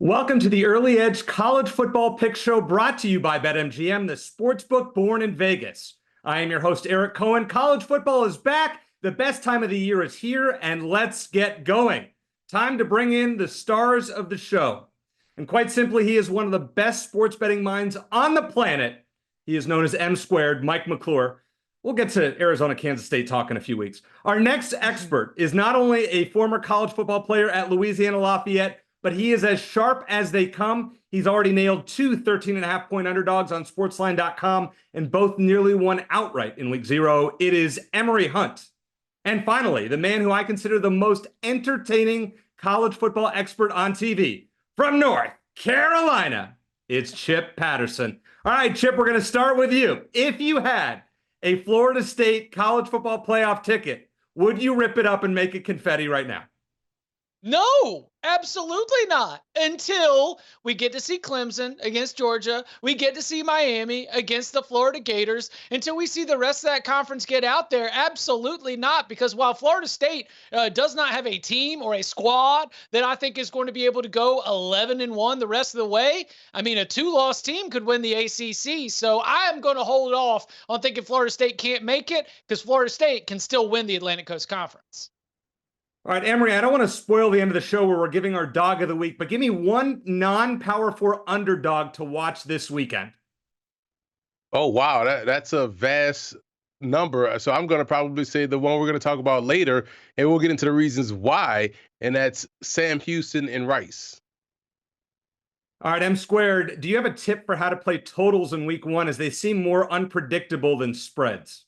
Welcome to the Early Edge College Football Pick Show brought to you by BetMGM, the sportsbook born in Vegas. I am your host, Eric Cohen. College football is back. The best time of the year is here, and let's get going. Time to bring in the stars of the show. And quite simply, he is one of the best sports betting minds on the planet. He is known as M Squared, Mike McClure. We'll get to Arizona, Kansas State talk in a few weeks. Our next expert is not only a former college football player at Louisiana Lafayette, but he is as sharp as they come. He's already nailed two 13.5-point underdogs on SportsLine.com, and both nearly won outright in Week 0. It is Emory Hunt. And finally, the man who I consider the most entertaining college football expert on TV, from North Carolina, it's Chip Patterson. All right, Chip, we're going to start with you. If you had a Florida State college football playoff ticket, would you rip it up and make it confetti right now? No, absolutely not. Until we get to see Clemson against Georgia, we get to see Miami against the Florida Gators, until we see the rest of that conference get out there, absolutely not. Because while Florida State does not have a team or a squad that I think is going to be able to go 11-1 the rest of the way, I mean, a two-loss team could win the ACC. So I am going to hold off on thinking Florida State can't make it, because Florida State can still win the Atlantic Coast Conference. All right, Emory, I don't want to spoil the end of the show where we're giving our dog of the week, but give me one non-Power 4 underdog to watch this weekend. Oh, wow. That's a vast number. So I'm going to probably say the one we're going to talk about later, and we'll get into the reasons why, and that's Sam Houston and Rice. All right, M Squared, do you have a tip for how to play totals in Week 1 as they seem more unpredictable than spreads?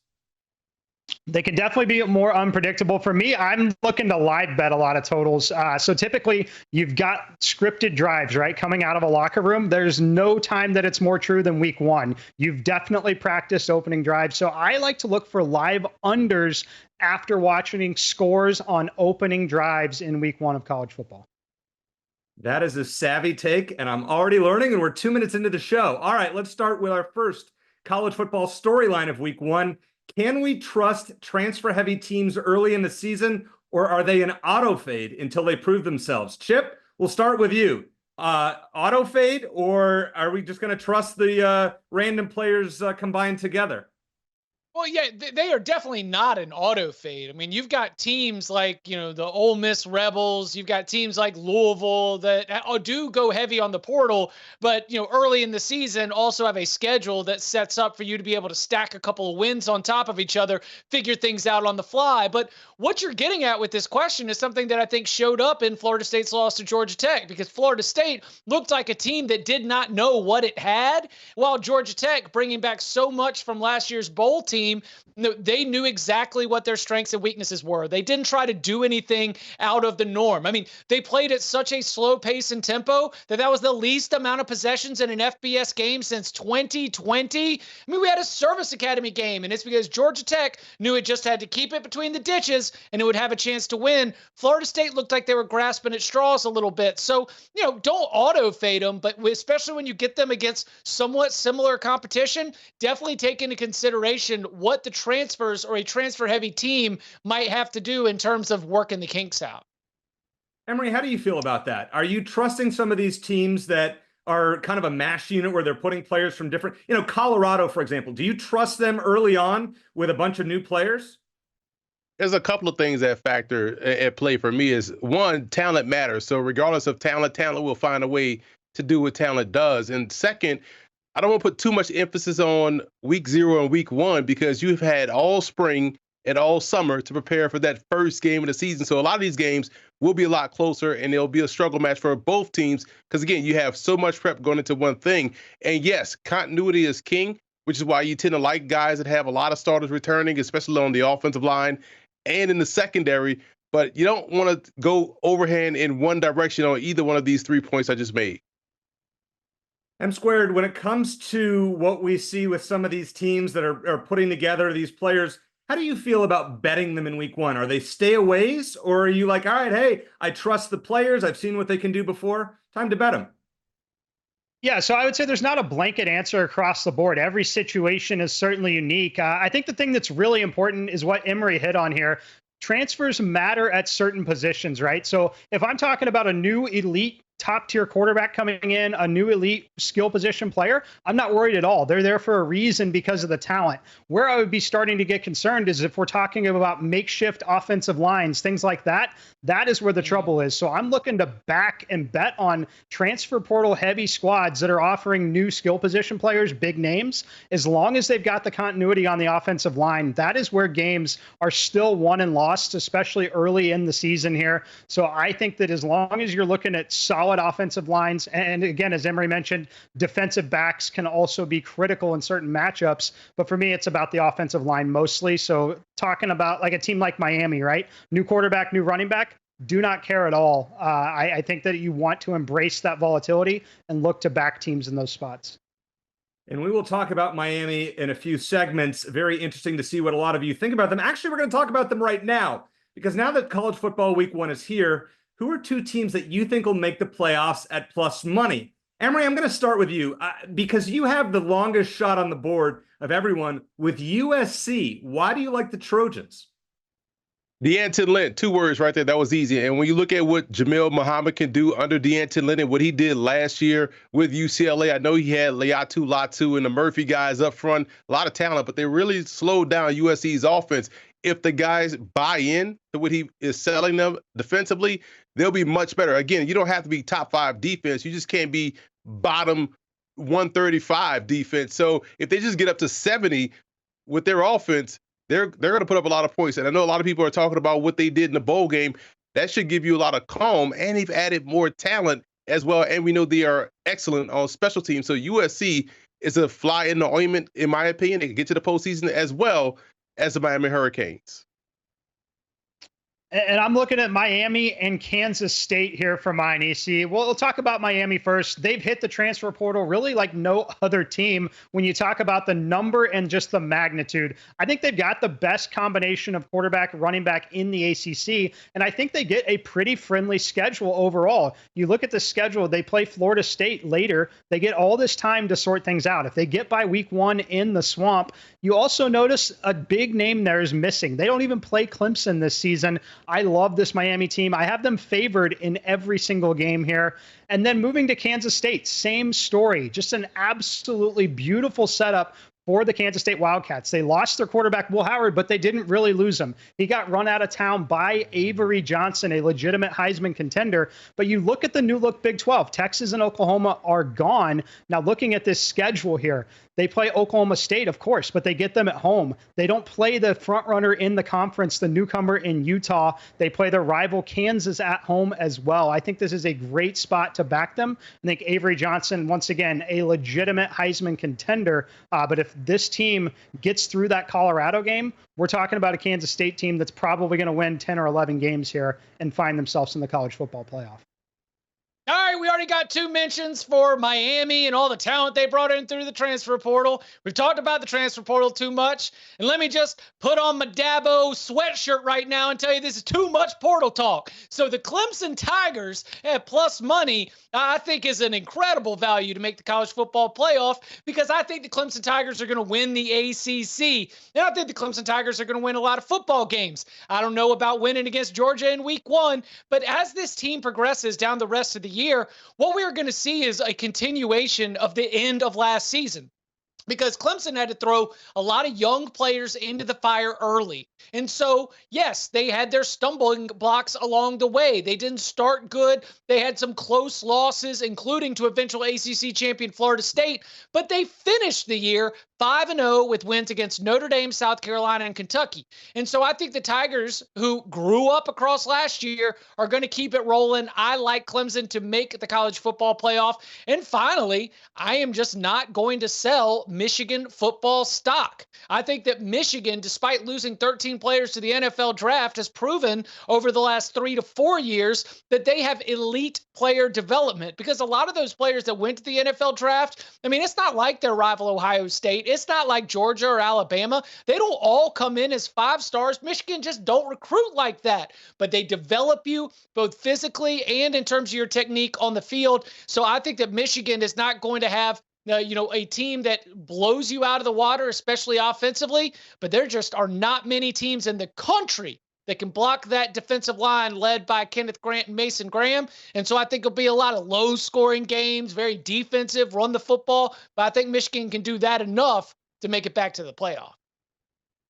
They can definitely be more unpredictable. For me, I'm looking to live bet a lot of totals. So typically, you've got scripted drives, right, coming out of a locker room. There's no time that it's more true than Week 1. You've definitely practiced opening drives. So I like to look for live unders after watching scores on opening drives in Week 1 of college football. That is a savvy take, and I'm already learning, and we're 2 minutes into the show. All right, let's start with our first college football storyline of Week 1. Can we trust transfer-heavy teams early in the season, or are they an auto fade until they prove themselves? Chip, we'll start with you. Auto fade, or are we just going to trust the random players combined together? Well, yeah, they are definitely not an auto fade. I mean, you've got teams like, the Ole Miss Rebels. You've got teams like Louisville that do go heavy on the portal, but, early in the season also have a schedule that sets up for you to be able to stack a couple of wins on top of each other, figure things out on the fly. But what you're getting at with this question is something that I think showed up in Florida State's loss to Georgia Tech, because Florida State looked like a team that did not know what it had, while Georgia Tech, bringing back so much from last year's bowl team, they knew exactly what their strengths and weaknesses were. They didn't try to do anything out of the norm. I mean, they played at such a slow pace and tempo that was the least amount of possessions in an FBS game since 2020. I mean, we had a service academy game, and it's because Georgia Tech knew it just had to keep it between the ditches and it would have a chance to win. Florida State looked like they were grasping at straws a little bit. So, don't auto fade them, but especially when you get them against somewhat similar competition, definitely take into consideration what the transfers or a transfer-heavy team might have to do in terms of working the kinks out. Emory, how do you feel about that? Are you trusting some of these teams that are kind of a mash unit where they're putting players from different, Colorado, for example, do you trust them early on with a bunch of new players? There's a couple of things that factor at play for me. Is one, talent matters. So regardless of talent will find a way to do what talent does. And second, I don't want to put too much emphasis on Week 0 and Week 1, because you've had all spring and all summer to prepare for that first game of the season. So a lot of these games will be a lot closer, and it'll be a struggle match for both teams, because, again, you have so much prep going into one thing. And, yes, continuity is king, which is why you tend to like guys that have a lot of starters returning, especially on the offensive line and in the secondary. But you don't want to go overhand in one direction on either one of these 3 points I just made. M Squared, when it comes to what we see with some of these teams that are putting together these players, how do you feel about betting them in Week 1? Are they stayaways, or are you like, all right, hey, I trust the players, I've seen what they can do before, time to bet them? Yeah, so I would say there's not a blanket answer across the board. Every situation is certainly unique. I think the thing that's really important is what Emory hit on here. Transfers matter at certain positions, right? So if I'm talking about a new elite top tier quarterback coming in, a new elite skill position player, I'm not worried at all. They're there for a reason because of the talent. Where I would be starting to get concerned is if we're talking about makeshift offensive lines, things like that. That is where the trouble is. So I'm looking to back and bet on transfer portal heavy squads that are offering new skill position players, big names. As long as they've got the continuity on the offensive line, that is where games are still won and lost, especially early in the season here. So I think that as long as you're looking at solid offensive lines, and again, as Emory mentioned, defensive backs can also be critical in certain matchups. But for me, it's about the offensive line mostly. So talking about like a team like Miami, right? New quarterback, new running back. Do not care at all. I think that you want to embrace that volatility and look to back teams in those spots. And we will talk about Miami in a few segments. Very interesting to see what a lot of you think about them. Actually, we're going to talk about them right now, because now that college football week 1 is here, who are 2 teams that you think will make the playoffs at plus money? Emory, I'm going to start with you because you have the longest shot on the board of everyone with USC. Why do you like the Trojans? D'Anton Lynn, 2 words right there. That was easy. And when you look at what Jamil Muhammad can do under D'Anton Lynn and what he did last year with UCLA, I know he had Leatu Latu and the Murphy guys up front, a lot of talent, but they really slowed down USC's offense. If the guys buy in to what he is selling them defensively, they'll be much better. Again, you don't have to be top 5 defense. You just can't be bottom 135 defense. So if they just get up to 70 with their offense, they're going to put up a lot of points. And I know a lot of people are talking about what they did in the bowl game. That should give you a lot of calm, and they've added more talent as well. And we know they are excellent on special teams. So USC is a fly in the ointment, in my opinion. They can get to the postseason as well as the Miami Hurricanes. And I'm looking at Miami and Kansas State here for mine, EC. We'll talk about Miami first. They've hit the transfer portal really like no other team when you talk about the number and just the magnitude. I think they've got the best combination of quarterback, running back in the ACC, and I think they get a pretty friendly schedule overall. You look at the schedule, they play Florida State later. They get all this time to sort things out. If they get by week 1 in the swamp, you also notice a big name there is missing. They don't even play Clemson this season. I love this Miami team. I have them favored in every single game here. And then moving to Kansas State, same story. Just an absolutely beautiful setup for the Kansas State Wildcats. They lost their quarterback, Will Howard, but they didn't really lose him. He got run out of town by Avery Johnson, a legitimate Heisman contender. But you look at the new look Big 12, Texas and Oklahoma are gone. Now looking at this schedule here, they play Oklahoma State, of course, but they get them at home. They don't play the front runner in the conference, the newcomer in Utah. They play their rival Kansas at home as well. I think this is a great spot to back them. I think Avery Johnson, once again, a legitimate Heisman contender. But if this team gets through that Colorado game, we're talking about a Kansas State team that's probably going to win 10 or 11 games here and find themselves in the college football playoff. All right, we already got 2 mentions for Miami and all the talent they brought in through the transfer portal. We've talked about the transfer portal too much. And let me just put on my Dabo sweatshirt right now and tell you this is too much portal talk. So the Clemson Tigers at plus money, I think is an incredible value to make the college football playoff, because I think the Clemson Tigers are going to win the ACC. And I think the Clemson Tigers are going to win a lot of football games. I don't know about winning against Georgia in week 1, but as this team progresses down the rest of the year, what we are going to see is a continuation of the end of last season, because Clemson had to throw a lot of young players into the fire early. And so, yes, they had their stumbling blocks along the way. They didn't start good. They had some close losses, including to eventual ACC champion Florida State, but they finished the year 5-0 with wins against Notre Dame, South Carolina, and Kentucky. And so I think the Tigers, who grew up across last year, are going to keep it rolling. I like Clemson to make the college football playoff. And finally, I am just not going to sell Michigan football stock. I think that Michigan, despite losing 13 players to the NFL draft, has proven over the last 3 to 4 years that they have elite player development, because a lot of those players that went to the NFL draft, I mean, it's not like their rival Ohio State. It's not like Georgia or Alabama. They don't all come in as 5 stars. Michigan just don't recruit like that, but they develop you both physically and in terms of your technique on the field. So I think that Michigan is not going to have a team that blows you out of the water, especially offensively, but there just are not many teams in the country that can block that defensive line led by Kenneth Grant and Mason Graham. And so I think it'll be a lot of low-scoring games, very defensive, run the football. But I think Michigan can do that enough to make it back to the playoff.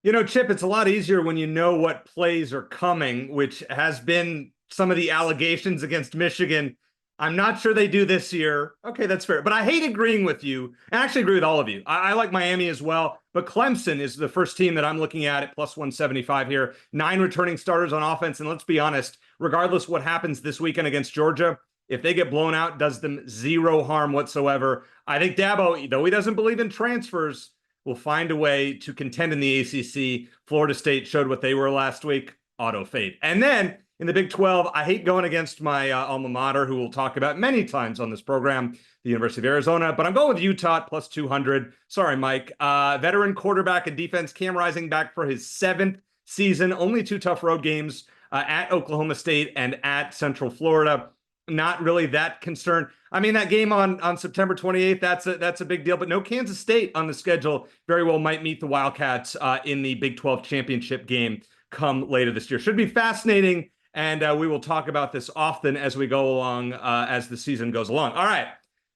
You know, Chip, it's a lot easier when you know what plays are coming, which has been some of the allegations against Michigan. I'm not sure they do this year. Okay, that's fair. But I hate agreeing with you. I actually agree with all of you. I like Miami as well. But Clemson is the first team that I'm looking at plus 175 here. 9 returning starters on offense. And let's be honest, regardless what happens this weekend against Georgia, if they get blown out, does them zero harm whatsoever. I think Dabo, though he doesn't believe in transfers, will find a way to contend in the ACC. Florida State showed what they were last week. Auto fade. And then in the Big 12, I hate going against my alma mater, who we'll talk about many times on this program, the University of Arizona, but I'm going with Utah at plus 200. Sorry, Mike. Veteran quarterback and defense, Cam Rising back for his 7th season. Only 2 tough road games at Oklahoma State and at Central Florida. Not really that concerned. I mean, that game on September 28th, that's a big deal, but no Kansas State on the schedule. Very well might meet the Wildcats in the Big 12 championship game come later this year. Should be fascinating. And we will talk about this often as we go along, as the season goes along. All right.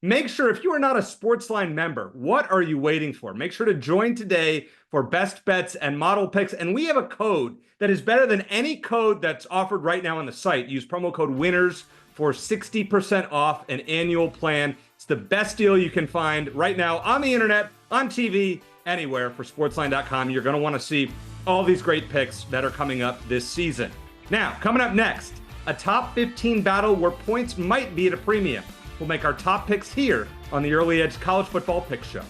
Make sure, if you are not a SportsLine member, what are you waiting for? Make sure to join today for best bets and model picks. And we have a code that is better than any code that's offered right now on the site. Use promo code WINNERS for 60% off an annual plan. It's the best deal you can find right now on the internet, on TV, anywhere for sportsline.com. You're going to want to see all these great picks that are coming up this season. Now, coming up next, a top 15 battle where points might be at a premium. We'll make our top picks here on the Early Edge College Football Pick Show.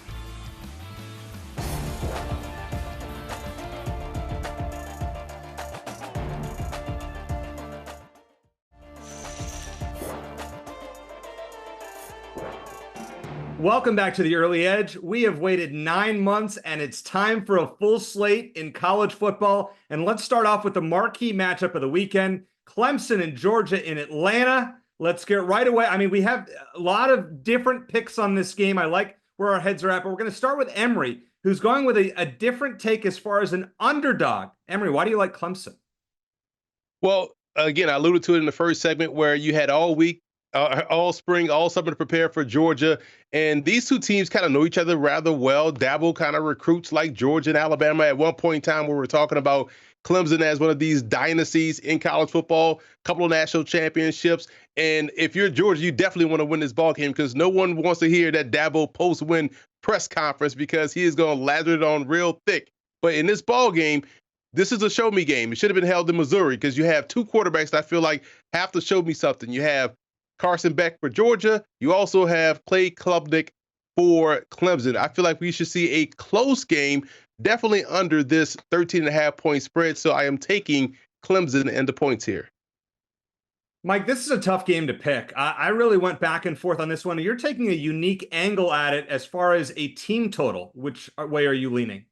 Welcome back to the Early Edge. We have waited 9 months, and it's time for a full slate in college football. And let's start off with the marquee matchup of the weekend, Clemson and Georgia in Atlanta. Let's get right away. I mean, we have a lot of different picks on this game. I like where our heads are at, but we're going to start with Emory, who's going with a different take as far as an underdog. Emory, why do you like Clemson? Well, again, I alluded to it in the first segment where you had all week, all spring, all summer to prepare for Georgia. And these two teams kind of know each other rather well. Dabo kind of recruits like Georgia and Alabama. At one point in time, we were talking about Clemson as one of these dynasties in college football, a couple of national championships. And if you're Georgia, you definitely want to win this ball game because no one wants to hear that Dabo post-win press conference because he is going to lather it on real thick. But in this ball game, this is a show me game. It should have been held in Missouri because you have 2 quarterbacks that I feel like have to show me something. You have Carson Beck for Georgia. You also have Clay Klubnik for Clemson. I feel like we should see a close game, definitely under this 13.5 point spread. So I am taking Clemson and the points here. Mike, this is a tough game to pick. I really went back and forth on this one. You're taking a unique angle at it as far as a team total. Which way are you leaning?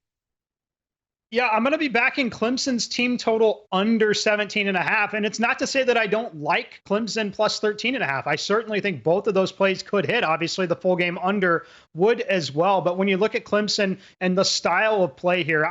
Yeah, I'm going to be backing Clemson's team total under 17.5. And it's not to say that I don't like Clemson plus 13.5. I certainly think both of those plays could hit. Obviously, the full game under would as well. But when you look at Clemson and the style of play here,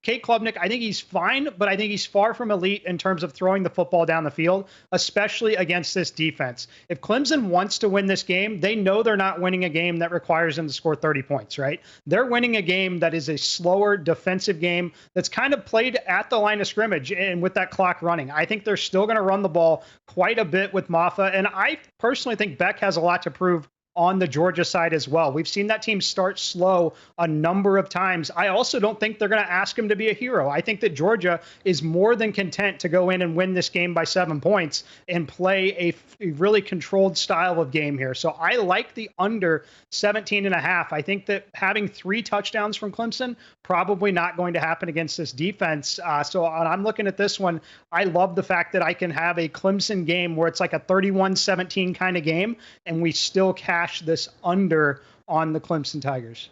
Kate Klubnik, I think he's fine, but I think he's far from elite in terms of throwing the football down the field, especially against this defense. If Clemson wants to win this game, they know they're not winning a game that requires them to score 30 points, right? They're winning a game that is a slower defensive game that's kind of played at the line of scrimmage and with that clock running. I think they're still going to run the ball quite a bit with Maffa. And I personally think Beck has a lot to prove on the Georgia side as well. We've seen that team start slow a number of times. I also don't think they're going to ask him to be a hero. I think that Georgia is more than content to go in and win this game by 7 points and play a really controlled style of game here. So I like the under 17.5. I think that having 3 touchdowns from Clemson, probably not going to happen against this defense. So I'm looking at this one. I love the fact that I can have a Clemson game where it's like a 31-17 kind of game, and we still cash this under on the Clemson Tigers.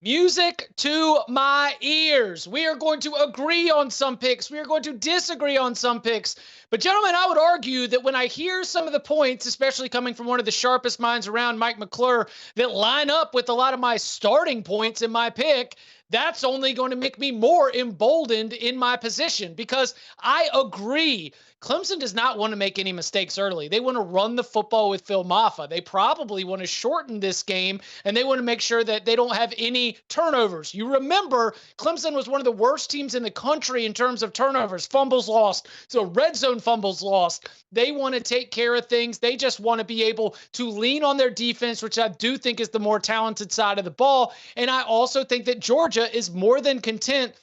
Music to my ears. We are going to agree on some picks. We are going to disagree on some picks. But gentlemen, I would argue that when I hear some of the points, especially coming from one of the sharpest minds around, Mike McClure, that line up with a lot of my starting points in my pick, that's only going to make me more emboldened in my position, because I agree. Clemson does not want to make any mistakes early. They want to run the football with Phil Maffa. They probably want to shorten this game, and they want to make sure that they don't have any turnovers. You remember, Clemson was one of the worst teams in the country in terms of turnovers, fumbles lost, so red zone fumbles lost. They want to take care of things. They just want to be able to lean on their defense, which I do think is the more talented side of the ball. And I also think that Georgia is more than content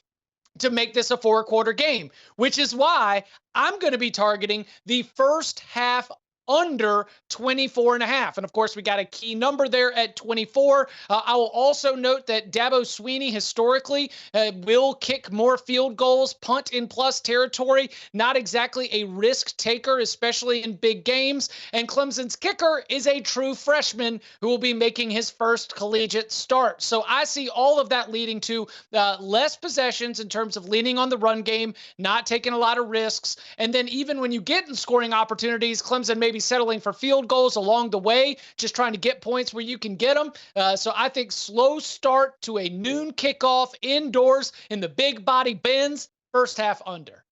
to make this a 4-quarter game, which is why I'm going to be targeting the first half under 24.5. And of course, we got a key number there at 24. I will also note that Dabo Swinney historically will kick more field goals, punt in plus territory, not exactly a risk taker, especially in big games. And Clemson's kicker is a true freshman who will be making his first collegiate start. So I see all of that leading to less possessions in terms of leaning on the run game, not taking a lot of risks. And then even when you get in scoring opportunities, Clemson maybe settling for field goals along the way, just trying to get points where you can get them. So I think slow start to a noon kickoff indoors in the big body bends, first half under.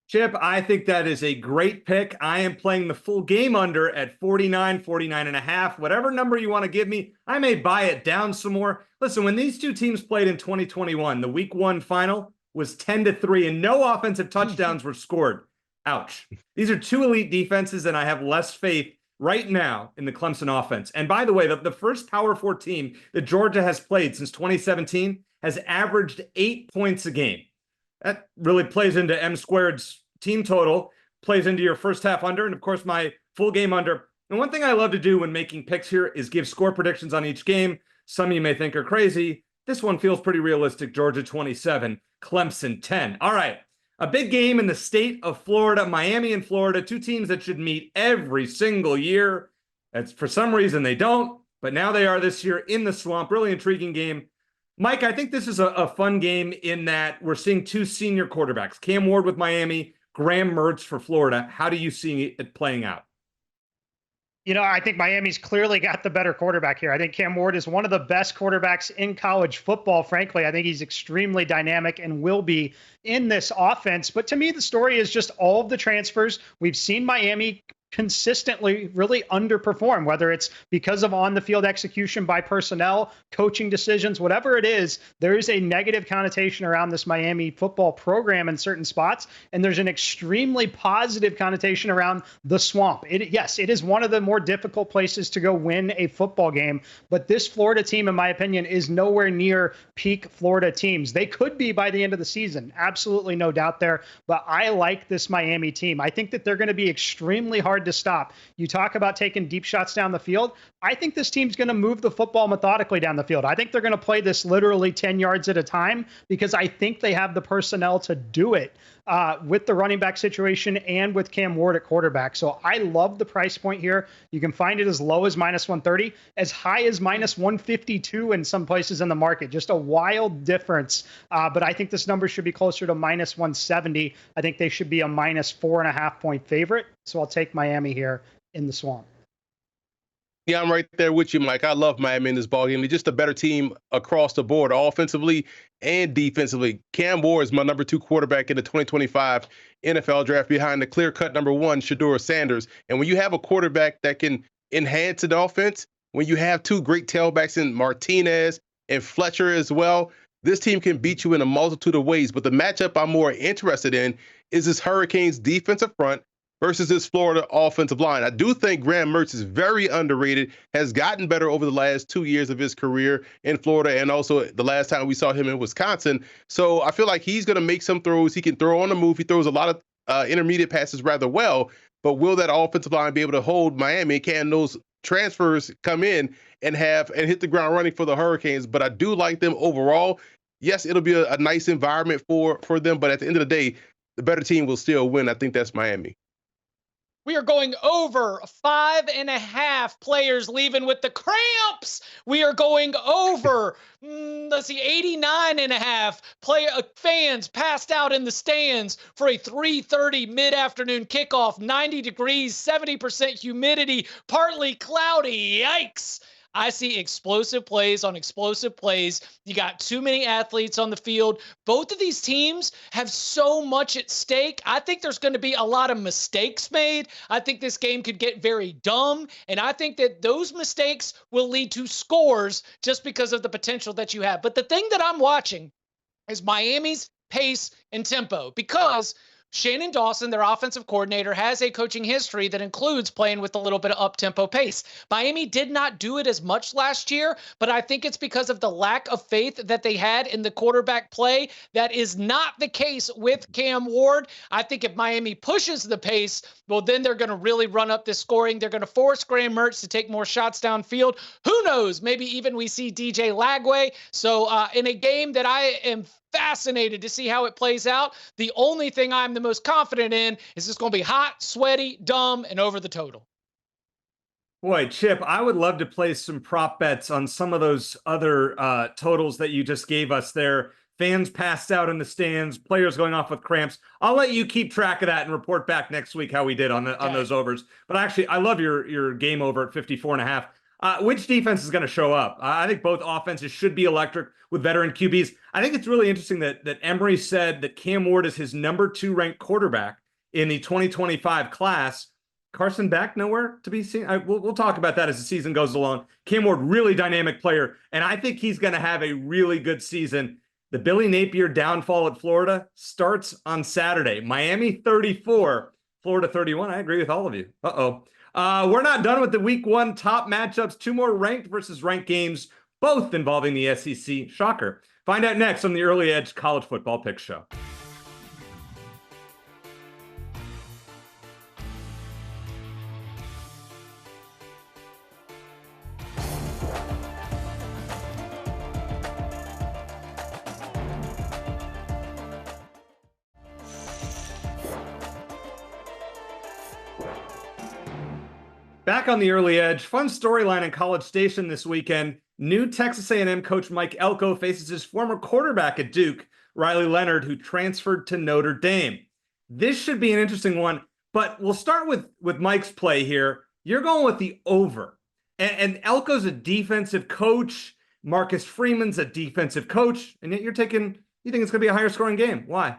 Chip, I think that is a great pick. I am playing the full game under at 49.5. Whatever number you want to give me, I may buy it down some more. Listen, when these two teams played in 2021, the week 1 final was 10-3 and no offensive touchdowns were scored. Ouch. These are two elite defenses, and I have less faith right now in the Clemson offense. And by the way, the first Power 4 team that Georgia has played since 2017 has averaged 8 points a game. That really plays into M squared's team total, plays into your first half under, and of course my full game under. And one thing I love to do when making picks here is give score predictions on each game. Some of you may think are crazy. This one feels pretty realistic. Georgia 27, Clemson 10. All right. A big game in the state of Florida, Miami and Florida, two teams that should meet every single year. That's for some reason they don't, but now they are this year in the swamp. Really intriguing game. Mike, I think this is a fun game in that we're seeing two senior quarterbacks, Cam Ward with Miami, Graham Mertz for Florida. How do you see it playing out? You know, I think Miami's clearly got the better quarterback here. I think Cam Ward is one of the best quarterbacks in college football. Frankly, I think he's extremely dynamic and will be in this offense. But to me, the story is just all of the transfers. We've seen Miami consistently really underperform, whether it's because of on-the-field execution by personnel, coaching decisions, whatever it is. There is a negative connotation around this Miami football program in certain spots, and there's an extremely positive connotation around the swamp. Yes, it is one of the more difficult places to go win a football game, but this Florida team, in my opinion, is nowhere near peak Florida teams. They could be by the end of the season, absolutely no doubt there, but I like this Miami team. I think that they're going to be extremely hard to stop. You talk about taking deep shots down the field. I think this team's going to move the football methodically down the field. I think they're going to play this literally 10 yards at a time because I think they have the personnel to do it with the running back situation and with Cam Ward at quarterback. So I love the price point here. You can find it as low as -130, as high as -152 in some places in the market. Just a wild difference. But I think this number should be closer to -170. I think they should be a -4.5 point favorite. So I'll take Miami here in the swamp. Yeah, I'm right there with you, Mike. I love Miami in this ballgame. They're just a better team across the board, offensively and defensively. Cam Ward is my number 2 quarterback in the 2025 NFL draft behind the clear-cut number 1, Shedeur Sanders. And when you have a quarterback that can enhance an offense, when you have 2 great tailbacks in Martinez and Fletcher as well, this team can beat you in a multitude of ways. But the matchup I'm more interested in is this Hurricanes defensive front versus this Florida offensive line. I do think Graham Mertz is very underrated, has gotten better over the last 2 years of his career in Florida and also the last time we saw him in Wisconsin. So I feel like he's going to make some throws. He can throw on the move. He throws a lot of intermediate passes rather well. But will that offensive line be able to hold Miami? Can those transfers come in and hit the ground running for the Hurricanes? But I do like them overall. Yes, it'll be a nice environment for them. But at the end of the day, the better team will still win. I think that's Miami. We are going over 5.5 players leaving with the cramps. We are going over, 89.5 fans passed out in the stands for a 3:30 mid-afternoon kickoff, 90 degrees, 70% humidity, partly cloudy. Yikes. I see explosive plays on explosive plays. You got too many athletes on the field. Both of these teams have so much at stake. I think there's going to be a lot of mistakes made. I think this game could get very dumb. And I think that those mistakes will lead to scores just because of the potential that you have. But the thing that I'm watching is Miami's pace and tempo, because Shannon Dawson, their offensive coordinator, has a coaching history that includes playing with a little bit of up-tempo pace. Miami did not do it as much last year, but I think it's because of the lack of faith that they had in the quarterback play. That is not the case with Cam Ward. I think if Miami pushes the pace, well, then they're going to really run up the scoring. They're going to force Graham Mertz to take more shots downfield. Who knows? Maybe even we see DJ Lagway. So in a game that I am fascinated to see how it plays out, the only thing I'm the most confident in is it's going to be hot, sweaty, dumb, and over the total. Boy, Chip, I would love to play some prop bets on some of those other totals that you just gave us there. Fans passed out in the stands, players going off with cramps. I'll let you keep track of that and report back next week how we did on those overs. But actually, I love your game over at 54.5. Which defense is going to show up? I think both offenses should be electric with veteran QBs. I think it's really interesting that Emory said that Cam Ward is his number 2 ranked quarterback in the 2025 class. Carson Beck nowhere to be seen. We'll talk about that as the season goes along. Cam Ward, really dynamic player, and I think he's going to have a really good season. The Billy Napier downfall at Florida starts on Saturday. Miami 34, Florida 31. I agree with all of you. We're not done with the week 1 top matchups. 2 more ranked versus ranked games, both involving the SEC. Shocker. Find out next on the Early Edge College Football Picks Show. Back on the Early Edge, fun storyline in College Station this weekend. New Texas A&M coach Mike Elko faces his former quarterback at Duke, Riley Leonard, who transferred to Notre Dame. This should be an interesting one, but we'll start with Mike's play here. You're going with the over. And Elko's a defensive coach. Marcus Freeman's a defensive coach. And yet you think it's going to be a higher scoring game. Why?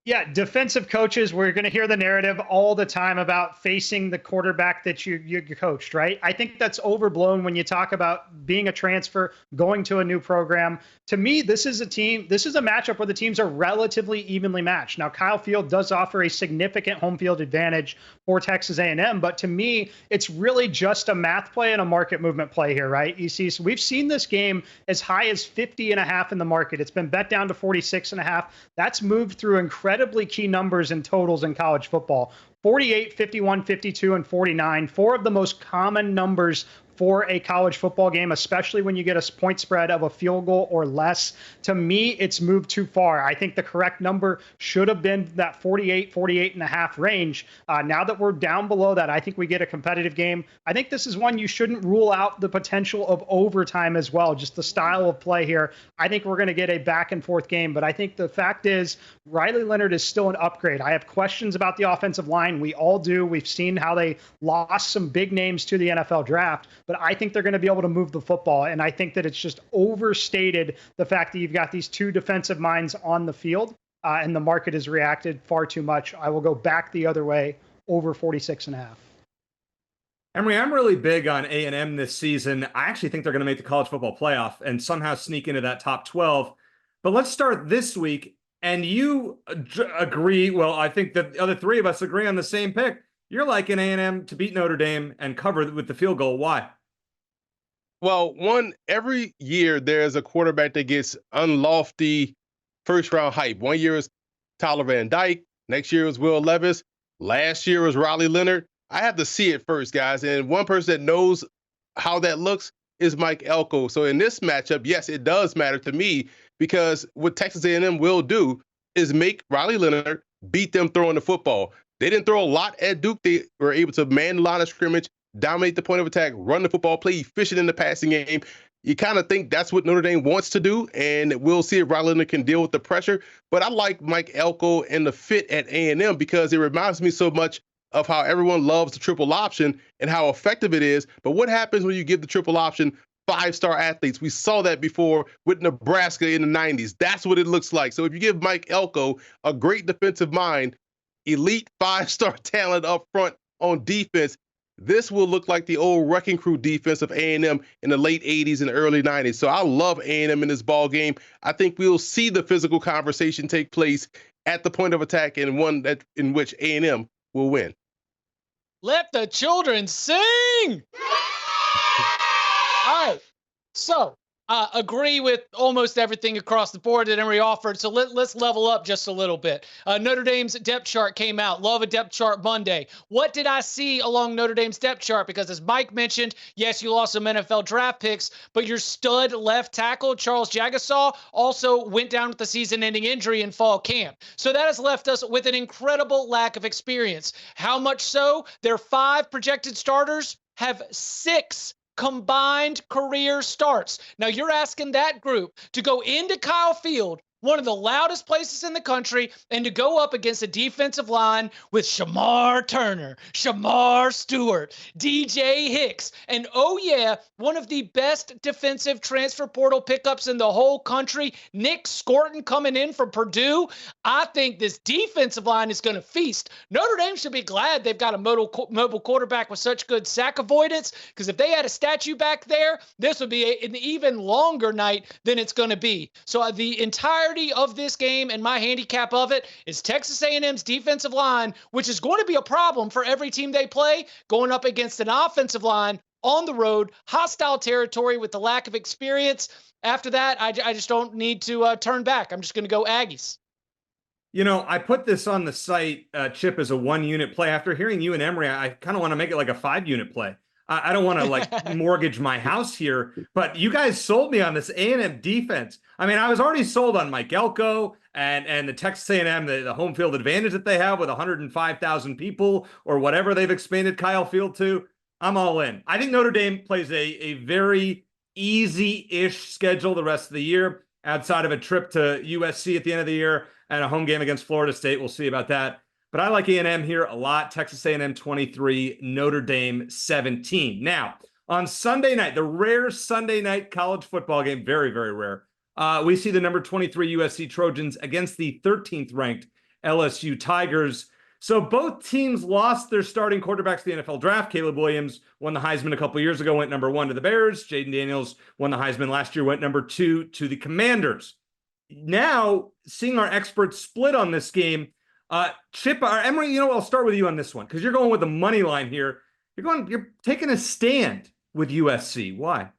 Yeah, defensive coaches, we're going to hear the narrative all the time about facing the quarterback that you coached, right? I think that's overblown when you talk about being a transfer, going to a new program. To me, this is a matchup where the teams are relatively evenly matched. Now, Kyle Field does offer a significant home field advantage for Texas A&M, but to me, it's really just a math play and a market movement play here, right? You see, so we've seen this game as high as 50.5 in the market. It's been bet down to 46.5. That's moved through incredibly key numbers and totals in college football. 48, 51, 52, and 49, 4 of the most common numbers for a college football game, especially when you get a point spread of a field goal or less. To me, it's moved too far. I think the correct number should have been that 48.5 range. Now that we're down below that, I think we get a competitive game. I think this is one you shouldn't rule out the potential of overtime as well, just the style of play here. I think we're going to get a back and forth game, but I think the fact is Riley Leonard is still an upgrade. I have questions about the offensive line. We all do. We've seen how they lost some big names to the NFL draft, but I think they're going to be able to move the football. And I think that it's just overstated the fact that you've got these 2 defensive minds on the field, and the market has reacted far too much. I will go back the other way, over 46.5. Emory, I'm really big on A&M this season. I actually think they're going to make the college football playoff and somehow sneak into that top 12. But let's start this week. And you agree, well, I think that the other 3 of us agree on the same pick. You're liking A&M to beat Notre Dame and cover with the field goal. Why? Well, every year there's a quarterback that gets unlofty first-round hype. One year is Tyler Van Dyke. Next year was Will Levis. Last year was Riley Leonard. I have to see it first, guys. And one person that knows how that looks is Mike Elko. So in this matchup, yes, it does matter to me, because what Texas A&M will do is make Riley Leonard beat them throwing the football. They didn't throw a lot at Duke. They were able to man the line of scrimmage, dominate the point of attack, run the football, play efficient in the passing game. You kind of think that's what Notre Dame wants to do, and we'll see if Riley Leonard can deal with the pressure. But I like Mike Elko and the fit at A&M because it reminds me so much of how everyone loves the triple option and how effective it is. But what happens when you give the triple option 5-star athletes? We saw that before with Nebraska in the 90s. That's what it looks like. So if you give Mike Elko, a great defensive mind, elite 5-star talent up front on defense, this will look like the old wrecking crew defense of A&M in the late 80s and early 90s. So I love A&M in this ball game. I think we'll see the physical conversation take place at the point of attack, and one that in which A&M will win. Let the children sing. All right. So agree with almost everything across the board that Emory offered. So let's level up just a little bit. Notre Dame's depth chart came out. Love a depth chart Monday. What did I see along Notre Dame's depth chart? Because as Mike mentioned, yes, you lost some NFL draft picks, but your stud left tackle, Charles Jagasaw, also went down with a season-ending injury in fall camp. So that has left us with an incredible lack of experience. How much so? Their 5 projected starters have 6 combined career starts. Now you're asking that group to go into Kyle Field, one of the loudest places in the country, and to go up against a defensive line with Shamar Turner, Shamar Stewart, DJ Hicks, and oh yeah, one of the best defensive transfer portal pickups in the whole country, Nick Scorton, coming in from Purdue. I think this defensive line is going to feast. Notre Dame should be glad they've got a mobile quarterback with such good sack avoidance, because if they had a statue back there, this would be an even longer night than it's going to be. So the entire of this game and my handicap of it is Texas A&M's defensive line, which is going to be a problem for every team they play, going up against an offensive line on the road, hostile territory with the lack of experience. After that, I just don't need to turn back. I'm just going to go Aggies. You know, I put this on the site, Chip, as a 1-unit play. After hearing you and Emory, I kind of want to make it like a 5-unit play. I don't want to like mortgage my house here, but you guys sold me on this A&M defense. I mean, I was already sold on Mike Elko and the Texas A&M, the home field advantage that they have with 105,000 people or whatever they've expanded Kyle Field to. I'm all in. I think Notre Dame plays a very easy-ish schedule the rest of the year, outside of a trip to USC at the end of the year and a home game against Florida State. We'll see about that. But I like A&M here a lot. Texas A&M 23, Notre Dame 17. Now, on Sunday night, the rare Sunday night college football game, very, very rare, we see the number 23 USC Trojans against the 13th ranked LSU Tigers. So both teams lost their starting quarterbacks to the NFL draft. Caleb Williams won the Heisman a couple years ago, went number 1 to the Bears. Jaden Daniels won the Heisman last year, went number 2 to the Commanders. Now, seeing our experts split on this game, Chip, or Emory, you know, I'll start with you on this one because you're going with the money line here. You're taking a stand with USC. Why?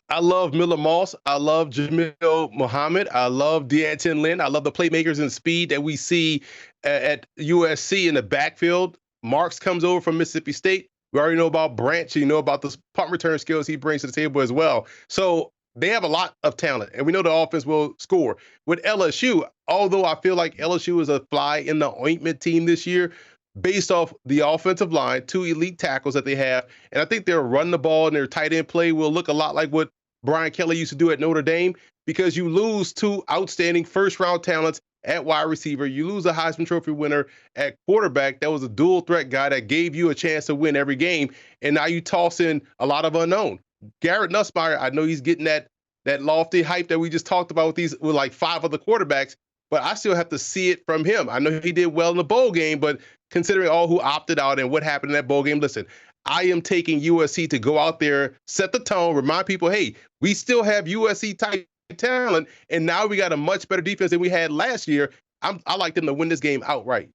I love Miller Moss. I love Jamil Muhammad. I love D'Anton Lynn. I love the playmakers and speed that we see at USC in the backfield. Marks comes over from Mississippi State. We already know about Branch. You know about the punt return skills he brings to the table as well. So they have a lot of talent, and we know the offense will score. With LSU, although I feel like LSU is a fly in the ointment team this year, based off the offensive line, 2 elite tackles that they have, and I think they'll run the ball and their tight end play will look a lot like what Brian Kelly used to do at Notre Dame, because you lose 2 outstanding first-round talents at wide receiver. You lose a Heisman Trophy winner at quarterback. That was a dual threat guy that gave you a chance to win every game, and now you toss in a lot of unknown. Garrett Nussmeier, I know he's getting that lofty hype that we just talked about with like 5 other quarterbacks, but I still have to see it from him. I know he did well in the bowl game, but considering all who opted out and what happened in that bowl game, listen, I am taking USC to go out there, set the tone, remind people, hey, we still have USC type talent, and now we got a much better defense than we had last year. I like them to win this game outright.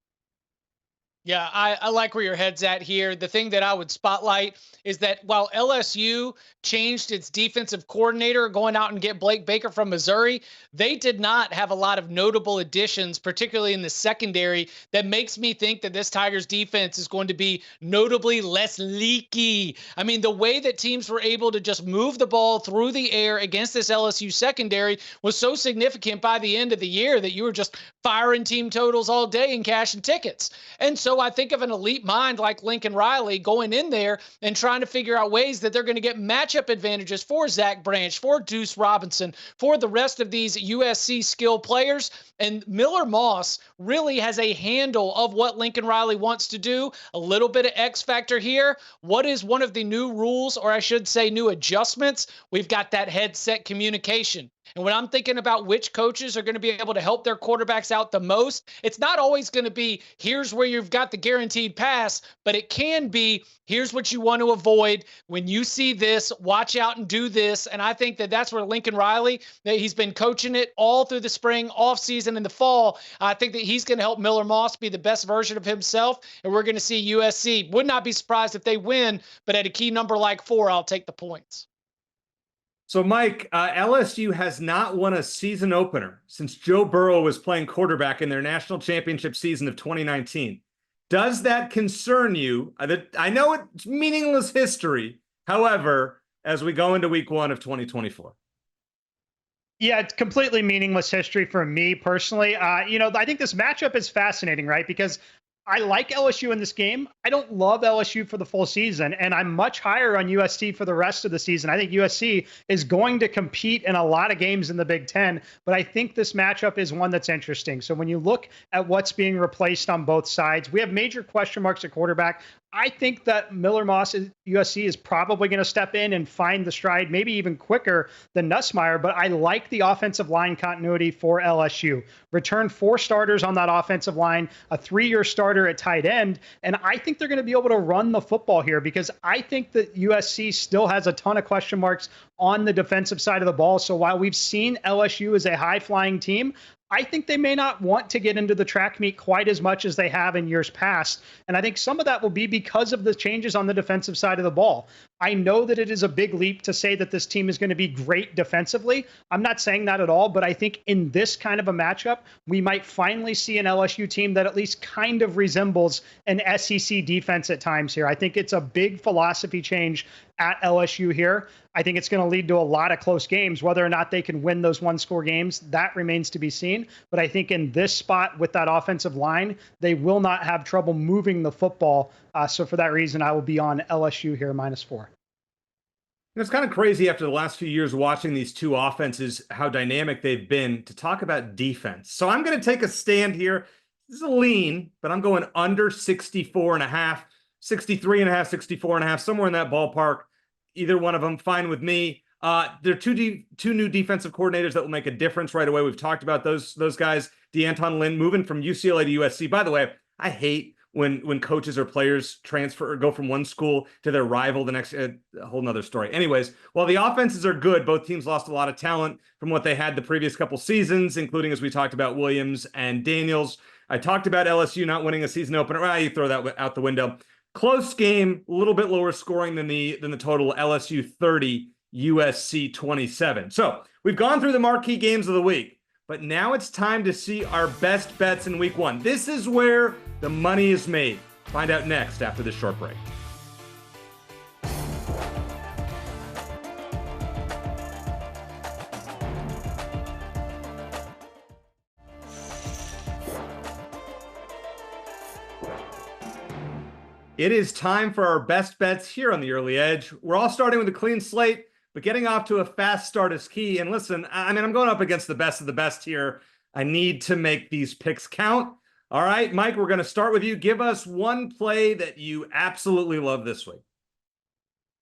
Yeah, I like where your head's at here. The thing that I would spotlight is that while LSU changed its defensive coordinator going out and get Blake Baker from Missouri, they did not have a lot of notable additions, particularly in the secondary, that makes me think that this Tigers defense is going to be notably less leaky. I mean, the way that teams were able to just move the ball through the air against this LSU secondary was so significant by the end of the year that you were just firing team totals all day and cashing tickets. And so so I think of an elite mind like Lincoln Riley going in there and trying to figure out ways that they're going to get matchup advantages for Zach Branch, for Deuce Robinson, for the rest of these USC skill players. And Miller Moss really has a handle of what Lincoln Riley wants to do. A little bit of X factor here. What is one of the new rules, or I should say new adjustments? We've got that headset communication. And when I'm thinking about which coaches are going to be able to help their quarterbacks out the most, it's not always going to be, here's where you've got the guaranteed pass, but it can be, here's what you want to avoid. When you see this, watch out and do this. And I think that that's where Lincoln Riley, that he's been coaching it all through the spring, off season, and the fall. I think that he's going to help Miller Moss be the best version of himself. And we're going to see USC. Would not be surprised if they win, but at a key number like 4, I'll take the points. So, Mike, LSU has not won a season opener since Joe Burrow was playing quarterback in their national championship season of 2019. Does that concern you? I know it's meaningless history. However, as we go into week 1 of 2024. Yeah, it's completely meaningless history for me personally. I think this matchup is fascinating, right? Because I like LSU in this game. I don't love LSU for the full season, and I'm much higher on USC for the rest of the season. I think USC is going to compete in a lot of games in the Big Ten, but I think this matchup is one that's interesting. So when you look at what's being replaced on both sides, we have major question marks at quarterback. I think that Miller Moss at USC is probably going to step in and find the stride, maybe even quicker than Nussmeier, but I like the offensive line continuity for LSU. Return 4 starters on that offensive line, a 3-year starter at tight end, and I think they're going to be able to run the football here because I think that USC still has a ton of question marks on the defensive side of the ball. So while we've seen LSU as a high-flying team, I think they may not want to get into the track meet quite as much as they have in years past. And I think some of that will be because of the changes on the defensive side of the ball. I know that it is a big leap to say that this team is going to be great defensively. I'm not saying that at all, but I think in this kind of a matchup, we might finally see an LSU team that at least kind of resembles an SEC defense at times here. I think it's a big philosophy change at LSU here. I think it's going to lead to a lot of close games. Whether or not they can win those 1-score games, that remains to be seen. But I think in this spot with that offensive line, they will not have trouble moving the football. So for that reason, I will be on LSU here -4. It's kind of crazy after the last few years watching these two offenses, how dynamic they've been, to talk about defense. So I'm going to take a stand here. This is a lean, but I'm going under 64.5, 63.5, 64.5, somewhere in that ballpark. Either one of them, fine with me. There are two new defensive coordinators that will make a difference right away. We've talked about those guys. DeAnton Lynn moving from UCLA to USC. By the way, I hate when coaches or players transfer or go from one school to their rival the next. A whole nother story. Anyways, while the offenses are good, both teams lost a lot of talent from what they had the previous couple seasons, including, as we talked about, Williams and Daniels. I talked about LSU not winning a season opener. Well, you throw that out the window. Close game, a little bit lower scoring than the total. LSU 30, USC 27. So we've gone through the marquee games of the week, but now it's time to see our best bets in week 1. This is where the money is made. Find out next after this short break. It is time for our best bets here on the Early Edge. We're all starting with a clean slate, but getting off to a fast start is key. And listen, I mean, I'm going up against the best of the best here. I need to make these picks count. All right, Mike, we're going to start with you. Give us one play that you absolutely love this week.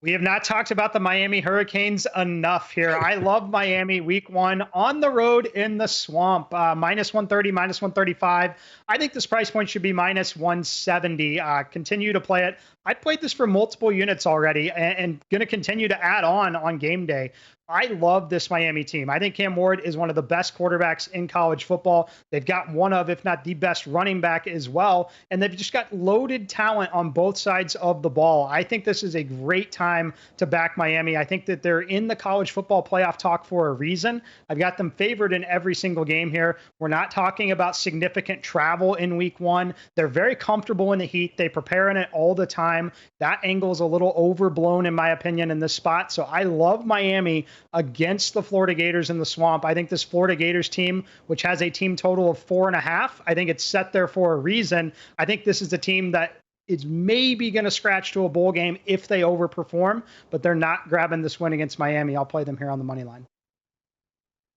We have not talked about the Miami Hurricanes enough here. I love Miami week 1 on the road in the swamp. -130, -135. I think this price point should be -170. Continue to play it. I played this for multiple units already and going to continue to add on game day. I love this Miami team. I think Cam Ward is one of the best quarterbacks in college football. They've got one of, if not the best running back as well. And they've just got loaded talent on both sides of the ball. I think this is a great time to back Miami. I think that they're in the college football playoff talk for a reason. I've got them favored in every single game here. We're not talking about significant travel in week 1. They're very comfortable in the heat. They prepare in it all the time. time. That angle is a little overblown, in my opinion, in this spot. So I love Miami against the Florida Gators in the Swamp. I think this Florida Gators team, which has a team total of 4.5, I think it's set there for a reason. I think this is a team that is maybe going to scratch to a bowl game if they overperform, but they're not grabbing this win against Miami. I'll play them here on the money line.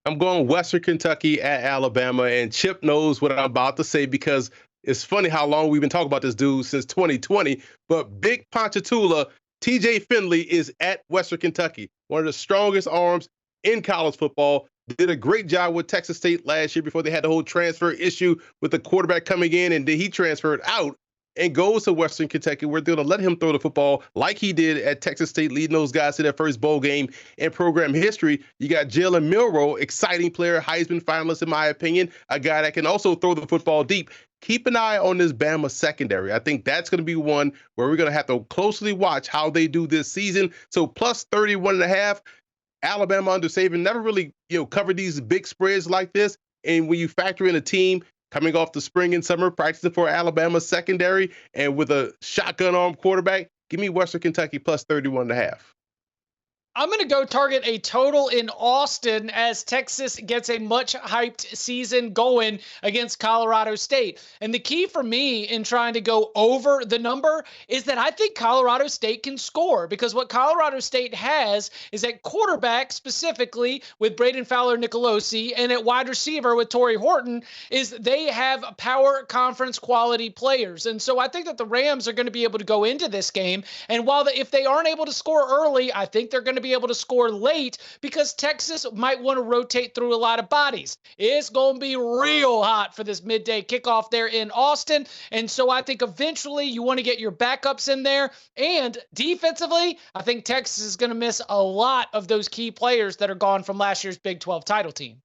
I'm going Western Kentucky at Alabama, and Chip knows what I'm about to say because it's funny how long we've been talking about this dude since 2020. But Big Ponchatoula, TJ Finley, is at Western Kentucky, one of the strongest arms in college football. Did a great job with Texas State last year before they had the whole transfer issue with the quarterback coming in, and then he transferred out and goes to Western Kentucky. We're going to let him throw the football like he did at Texas State, leading those guys to their first bowl game in program history. You got Jalen Milroe, exciting player, Heisman finalist, in my opinion, a guy that can also throw the football deep. Keep an eye on this Bama secondary. I think that's going to be one where we're going to have to closely watch how they do this season. So plus 31.5, Alabama under Saban never really, covered these big spreads like this. And when you factor in a team coming off the spring and summer, practicing for Alabama's secondary, and with a shotgun arm quarterback, give me Western Kentucky plus 31.5. I'm going to go target a total in Austin as Texas gets a much hyped season going against Colorado State. And the key for me in trying to go over the number is that I think Colorado State can score, because what Colorado State has is at quarterback, specifically with Braden Fowler-Nicolosi, and at wide receiver with Torrey Horton, is they have power conference quality players. And so I think that the Rams are going to be able to go into this game. And while if they aren't able to score early, I think they're going to be able to score late, because Texas might want to rotate through a lot of bodies. It's going to be real hot for this midday kickoff there in Austin. And so I think eventually you want to get your backups in there. And defensively, I think Texas is going to miss a lot of those key players that are gone from last year's Big 12 title team.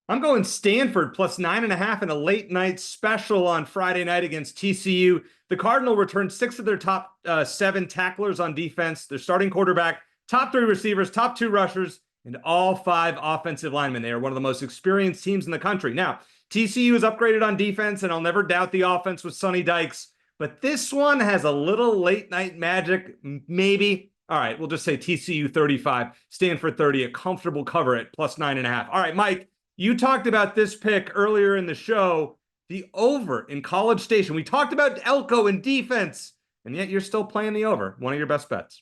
I'm going Stanford plus 9.5 in a late night special on Friday night against TCU. The Cardinal returned 6 of their top 7 tacklers on defense, their starting quarterback, top 3 receivers, top 2 rushers, and all 5 offensive linemen. They are one of the most experienced teams in the country. Now, TCU is upgraded on defense, and I'll never doubt the offense with Sonny Dykes, but this one has a little late night magic, maybe. All right, we'll just say TCU 35, Stanford 30, a comfortable cover at plus 9.5. All right, Mike, you talked about this pick earlier in the show, the over in College Station. We talked about Elko and defense, and yet you're still playing the over, one of your best bets.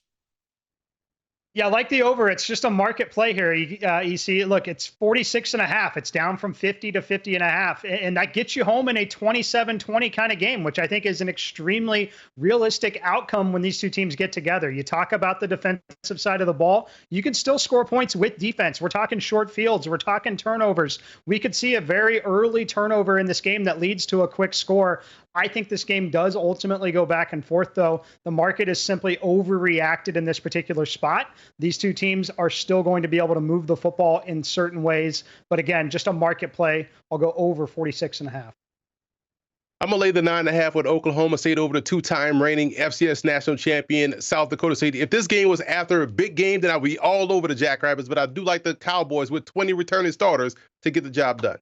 Yeah, I like the over. It's just a market play here. You see, look, it's 46.5. It's down from 50 to 50.5. And that gets you home in a 27-20 kind of game, which I think is an extremely realistic outcome when these two teams get together. You talk about the defensive side of the ball. You can still score points with defense. We're talking short fields. We're talking turnovers. We could see a very early turnover in this game that leads to a quick score. I think this game does ultimately go back and forth, though. The market is simply overreacted in this particular spot. These two teams are still going to be able to move the football in certain ways. But again, just a market play. I'll go over 46.5. I'm going to lay the 9.5 with Oklahoma State over the 2-time reigning FCS national champion South Dakota State. If this game was after a big game, then I'd be all over the Jackrabbits. But I do like the Cowboys with 20 returning starters to get the job done.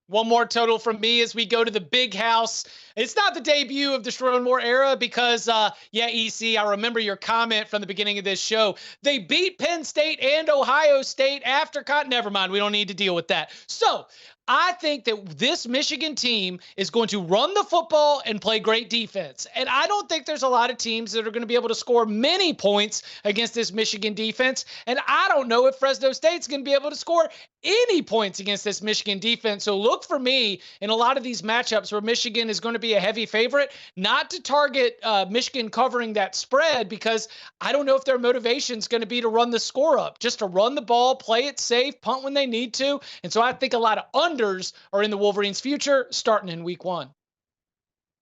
One more total from me as we go to the big house. It's not the debut of the Sherrone Moore era because, EC, I remember your comment from the beginning of this show. They beat Penn State and Ohio State after never mind. We don't need to deal with that. So I think that this Michigan team is going to run the football and play great defense. And I don't think there's a lot of teams that are going to be able to score many points against this Michigan defense. And I don't know if Fresno State's going to be able to score any points against this Michigan defense. So look for me in a lot of these matchups where Michigan is going to be a heavy favorite, not to target Michigan covering that spread, because I don't know if their motivation is going to be to run the score up, just to run the ball, play it safe, punt when they need to. And so I think a lot of unders are in the Wolverines' future starting in week 1.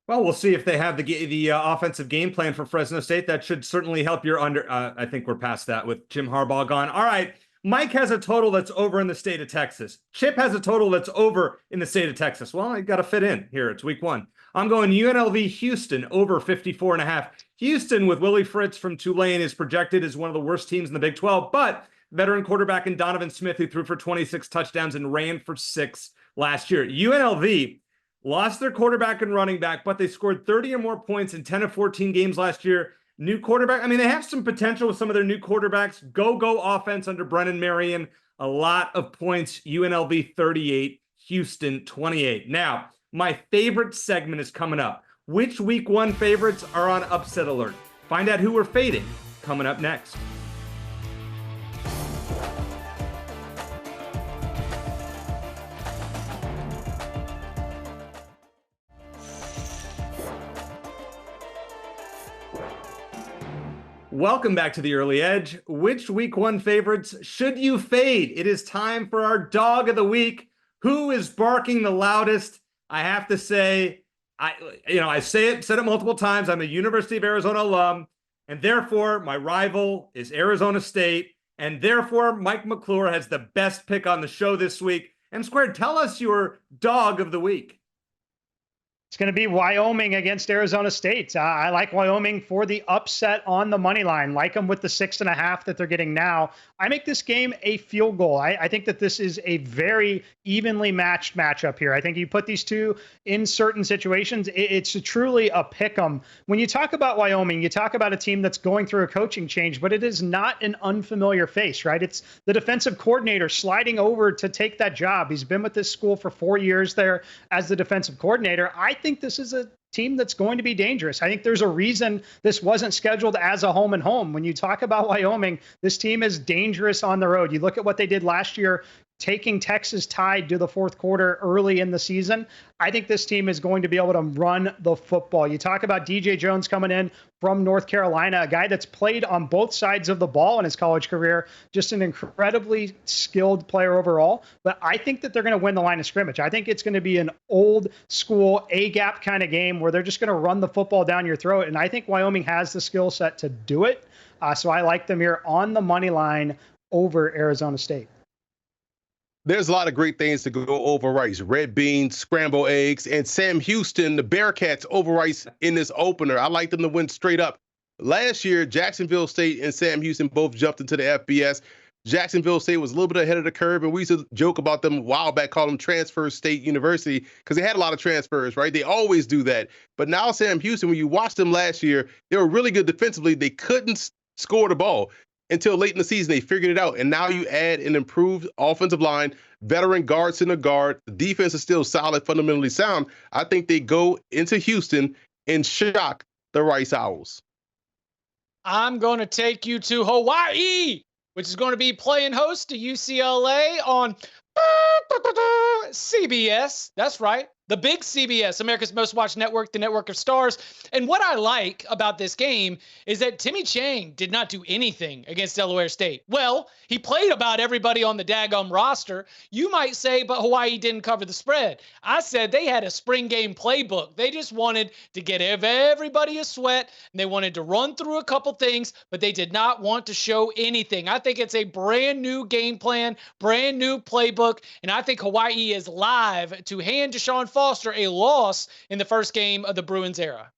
Well, we'll see if they have the offensive game plan for Fresno State. That should certainly help your under. I think we're past that with Jim Harbaugh gone. All right. Mike has a total that's over in the state of Texas. Chip has a total that's over in the state of Texas. Well, I got to fit in here. It's week 1. I'm going UNLV Houston over 54.5. Houston with Willie Fritz from Tulane is projected as one of the worst teams in the Big 12, but veteran quarterback in Donovan Smith, who threw for 26 touchdowns and ran for 6 last year. UNLV lost their quarterback and running back, but they scored 30 or more points in 10 of 14 games last year. New quarterback. I mean, they have some potential with some of their new quarterbacks. Go offense under Brennan Marion. A lot of points. UNLV 38, Houston 28. Now, my favorite segment is coming up. Which week 1 favorites are on upset alert? Find out who we're fading coming up next. Welcome back to the Early Edge. Which week 1 favorites should you fade? It is time for our dog of the week. Who is barking the loudest? I have to say, I said it multiple times. I'm a University of Arizona alum, and therefore my rival is Arizona State, and therefore Mike McClure has the best pick on the show this week. M Squared, tell us your dog of the week. It's going to be Wyoming against Arizona State. I like Wyoming for the upset on the money line. Like them with the 6.5 that they're getting now. I make this game a field goal. I think that this is a very evenly matched matchup here. I think you put these two in certain situations, it's truly a pick 'em. When you talk about Wyoming, you talk about a team that's going through a coaching change, but it is not an unfamiliar face, right? It's the defensive coordinator sliding over to take that job. He's been with this school for 4 years there as the defensive coordinator. I think this is a team that's going to be dangerous. I think there's a reason this wasn't scheduled as a home and home. When you talk about Wyoming, this team is dangerous on the road. You look at what they did last year, taking Texas Tide to the fourth quarter early in the season. I think this team is going to be able to run the football. You talk about DJ Jones coming in from North Carolina, a guy that's played on both sides of the ball in his college career, just an incredibly skilled player overall. But I think that they're going to win the line of scrimmage. I think it's going to be an old school A-gap kind of game where they're just going to run the football down your throat. And I think Wyoming has the skill set to do it. So I like them here on the money line over Arizona State. There's a lot of great things to go over rice. Red beans, scrambled eggs, and Sam Houston, the Bearcats, over rice in this opener. I like them to win straight up. Last year, Jacksonville State and Sam Houston both jumped into the FBS. Jacksonville State was a little bit ahead of the curve, and we used to joke about them a while back, call them Transfer State University, because they had a lot of transfers, right? They always do that. But now Sam Houston, when you watched them last year, they were really good defensively. They couldn't score the ball until late in the season. They figured it out, and now you add an improved offensive line, veteran guards in the guard. The defense is still solid, fundamentally sound. I think they go into Houston and shock the Rice Owls. I'm going to take you to Hawaii, which is going to be playing host to UCLA on CBS. That's right. The big CBS, America's Most Watched Network, the network of stars. And what I like about this game is that Timmy Chang did not do anything against Delaware State. Well, he played about everybody on the daggum roster. You might say, but Hawaii didn't cover the spread. I said they had a spring game playbook. They just wanted to get everybody a sweat, and they wanted to run through a couple things, but they did not want to show anything. I think it's a brand new game plan, brand new playbook, and I think Hawaii is live to hand Deshaun Foster a loss in the first game of the Bruins era.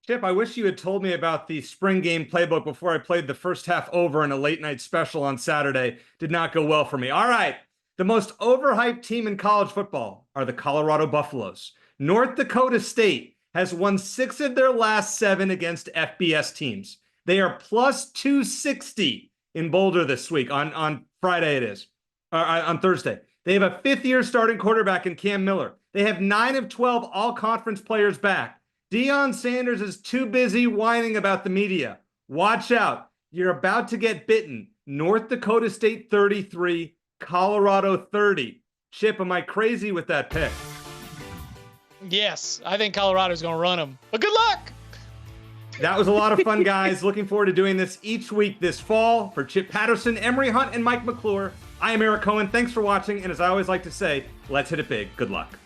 Chip, I wish you had told me about the spring game playbook before I played the first half over in a late night special on Saturday. Did not go well for me. All right. The most overhyped team in college football are the Colorado Buffaloes. North Dakota State has won 6 of their last 7 against FBS teams. They are plus 260 in Boulder this week. On Friday it is. On Thursday. They have a 5th-year starting quarterback in Cam Miller. They have 9 of 12 all-conference players back. Deion Sanders is too busy whining about the media. Watch out. You're about to get bitten. North Dakota State 33, Colorado 30. Chip, am I crazy with that pick? Yes, I think Colorado's going to run them. But good luck. That was a lot of fun, guys. Looking forward to doing this each week this fall. For Chip Patterson, Emory Hunt, and Mike McClure, I am Eric Cohen. Thanks for watching, and as I always like to say, let's hit it big. Good luck.